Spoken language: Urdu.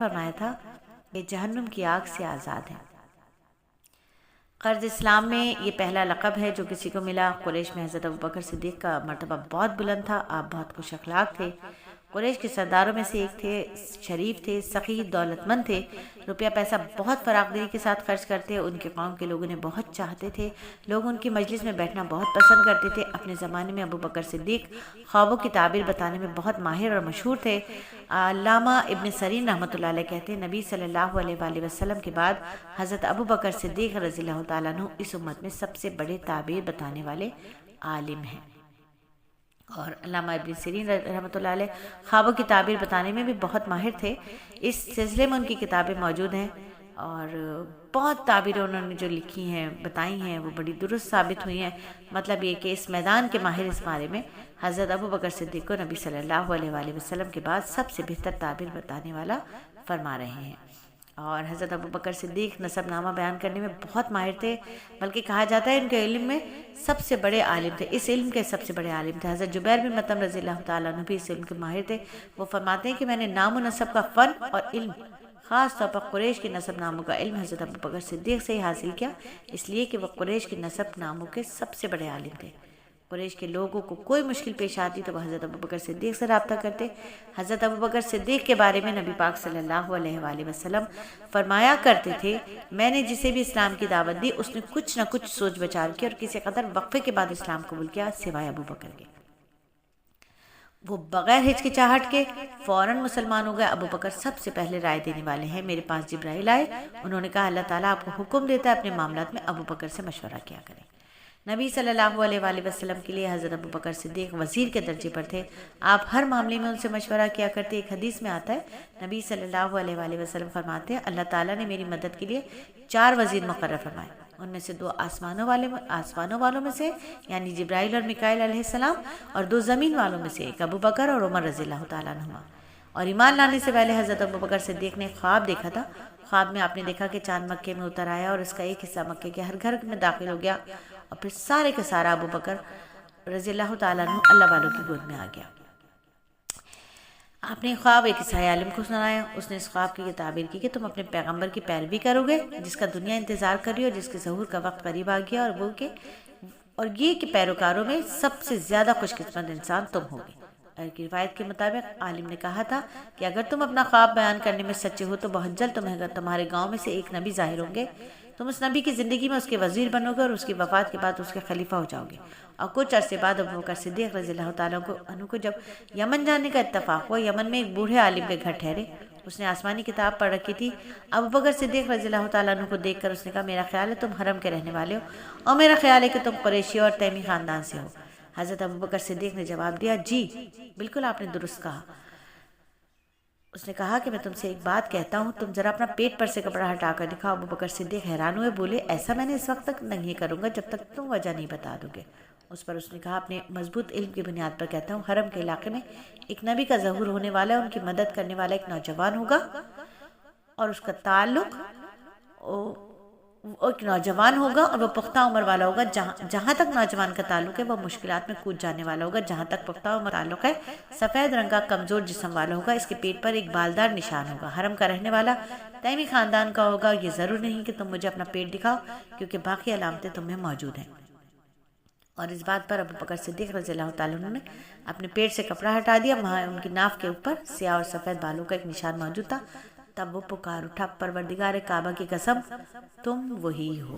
فرمایا تھا کہ جہنم کی آگ سے آزاد ہیں۔ قرض اسلام میں یہ پہلا لقب ہے جو کسی کو ملا۔ قریش میں حضرت ابوبکر صدیق کا مرتبہ بہت بلند تھا۔ آپ بہت خوش اخلاق تھے، قریش کے سرداروں میں سے ایک تھے، شریف تھے، سخی، دولت مند تھے، روپیہ پیسہ بہت فراخ دلی کے ساتھ خرچ کرتے، ان کے قوم کے لوگ انہیں بہت چاہتے تھے، لوگ ان کی مجلس میں بیٹھنا بہت پسند کرتے تھے۔ اپنے زمانے میں ابوبکر صدیق خوابوں کی تعبیر بتانے میں بہت ماہر اور مشہور تھے۔ علامہ ابن سیرین رحمۃ اللہ علیہ کہتے ہیں نبی صلی اللہ علیہ وآلہ وسلم کے بعد حضرت ابوبکر صدیق رضی اللہ تعالیٰ عنہ اس امت میں سب سے بڑے تعبیر بتانے والے عالم ہیں۔ اور علامہ ابن سیرین رحمۃ اللہ علیہ خوابوں کی تعبیر بتانے میں بھی بہت ماہر تھے۔ اس سلسلے میں ان کی کتابیں موجود ہیں اور بہت تعبیریں انہوں نے جو لکھی ہیں، بتائی ہیں، وہ بڑی درست ثابت ہوئی ہیں۔ مطلب یہ کہ اس میدان کے ماہر اس بارے میں حضرت ابوبکر صدیق کو نبی صلی اللہ علیہ وآلہ وسلم کے بعد سب سے بہتر تعبیر بتانے والا فرما رہے ہیں۔ اور حضرت ابوبکر صدیق نسب نامہ بیان کرنے میں بہت ماہر تھے، بلکہ کہا جاتا ہے ان کے علم میں سب سے بڑے عالم تھے، اس علم کے سب سے بڑے عالم تھے۔ حضرت جبیر بن مطعم رضی اللہ تعالیٰ عنہ بھی اس علم کے ماہر تھے۔ وہ فرماتے ہیں کہ میں نے نام و نسب کا فن اور علم خاص طور پر قریش کے نسب ناموں کا علم حضرت ابوبکر صدیق سے ہی حاصل کیا، اس لیے کہ وہ قریش کے نسب ناموں کے سب سے بڑے عالم تھے۔ قریش کے لوگوں کو کوئی مشکل پیش آتی تو وہ حضرت ابوبکر صدیق سے رابطہ کرتے۔ حضرت ابوبکر صدیق کے بارے میں نبی پاک صلی اللہ علیہ وآلہ وسلم فرمایا کرتے تھے میں نے جسے بھی اسلام کی دعوت دی اس نے کچھ نہ کچھ سوچ بچار کی اور کسی قدر وقفے کے بعد اسلام قبول کیا سوائے ابوبکر کے۔ وہ بغیر ہچکچاہٹ کے فوراً مسلمان ہو گئے۔ ابوبکر سب سے پہلے رائے دینے والے ہیں۔ میرے پاس جبرائیل آئے، انہوں نے کہا اللہ تعالیٰ آپ کو حکم دیتا ہے اپنے معاملات میں ابوبکر سے مشورہ کیا کریں۔ نبی صلی اللہ علیہ وآلہ وسلم کے لیے حضرت ابوبکر صدیق وزیر کے درجے پر تھے۔ آپ ہر معاملے میں ان سے مشورہ کیا کرتے۔ ایک حدیث میں آتا ہے نبی صلی اللہ علیہ وآلہ وسلم فرماتے ہیں اللہ تعالیٰ نے میری مدد کے لیے 4 وزیر مقرر فرمائے، ان میں سے 2 آسمانوں والوں میں سے یعنی جبرائیل اور میکائیل علیہ السلام، اور 2 زمین والوں میں سے ایک ابوبکر اور عمر رضی اللہ تعالیٰ عنہما۔ اور ایمان لانے سے پہلے حضرت ابوبکر صدیق نے خواب دیکھا تھا۔ خواب میں آپ نے دیکھا کہ چاند مکے میں اتر آیا اور اس کا ایک حصہ مکے کے ہر گھر میں داخل ہو گیا اور پھر سارے کا سارا ابوبکر رضی اللہ تعالیٰ عنہ اللہ والوں کی گود میں آ گیا۔ آپ نے خواب ایک عیسائی عالم کو سنایا، اس نے اس خواب کی یہ تعبیر کی کہ تم اپنے پیغمبر کی پیروی کرو گے جس کا دنیا انتظار کر رہی ہے اور جس کے ظہور کا وقت قریب آ گیا، اور یہ کہ پیروکاروں میں سب سے زیادہ خوش قسمت انسان تم ہوگے۔ کی روایت کے مطابق عالم نے کہا تھا کہ اگر تم اپنا خواب بیان کرنے میں سچے ہو تو بہت جلد تمہارے گاؤں میں سے ایک نبی ظاہر ہوں گے، تم اس نبی کی زندگی میں اس کے وزیر بنو گے اور اس کی وفات کے بعد اس کے خلیفہ ہو جاؤ گے۔ اور کچھ عرصے بعد ابوبکر صدیق رضی اللہ تعالیٰ عنہ کو جب یمن جانے کا اتفاق ہوا، یمن میں ایک بوڑھے عالم کے گھر ٹھہرے، اس نے آسمانی کتاب پڑھ رکھی تھی۔ ابوبکر صدیق رضی اللہ تعالیٰ عنہ کو دیکھ کر اس نے کہا میرا خیال ہے تم حرم کے رہنے والے ہو اور میرا خیال ہے کہ تم قریشی اور تیمی خاندان سے ہو۔ حضرت ابوبکر صدیق نے جواب دیا جی بالکل آپ نے درست کہا۔ اس نے کہا کہ میں تم سے ایک بات کہتا ہوں، تم ذرا اپنا پیٹ پر سے کپڑا ہٹا کر دکھاؤ۔ ابوبکر صدیق حیران ہوئے، بولے ایسا میں نے اس وقت تک نہیں کروں گا جب تک تم وجہ نہیں بتا دو گے۔ اس پر اس نے کہا اپنے مضبوط علم کی بنیاد پر کہتا ہوں حرم کے علاقے میں ایک نبی کا ظہور ہونے والا ہے، ان کی مدد کرنے والا ایک نوجوان ہوگا اور اس کا تعلق ایک نوجوان ہوگا اور وہ پختہ عمر والا ہوگا۔ جہاں تک نوجوان کا تعلق ہے وہ مشکلات میں کود جانے والا ہوگا، جہاں تک پختہ عمر تعلق ہے سفید رنگ کا کمزور جسم والا ہوگا، اس کے پیٹ پر ایک بالدار نشان ہوگا، حرم کا رہنے والا تیمی خاندان کا ہوگا۔ یہ ضرور نہیں کہ تم مجھے اپنا پیٹ دکھاؤ کیونکہ باقی علامتیں تم میں موجود ہیں۔ اور اس بات پر ابوبکر صدیق رضی اللہ تعالیٰ عنہ نے اپنے پیٹ سے کپڑا ہٹا دیا، وہاں ان کی ناف کے اوپر سیاہ اور سفید بالوں کا ایک نشان موجود تھا۔ تب وہ پکار اٹھا پروردگار کعبہ کی قسم تم وہی ہو۔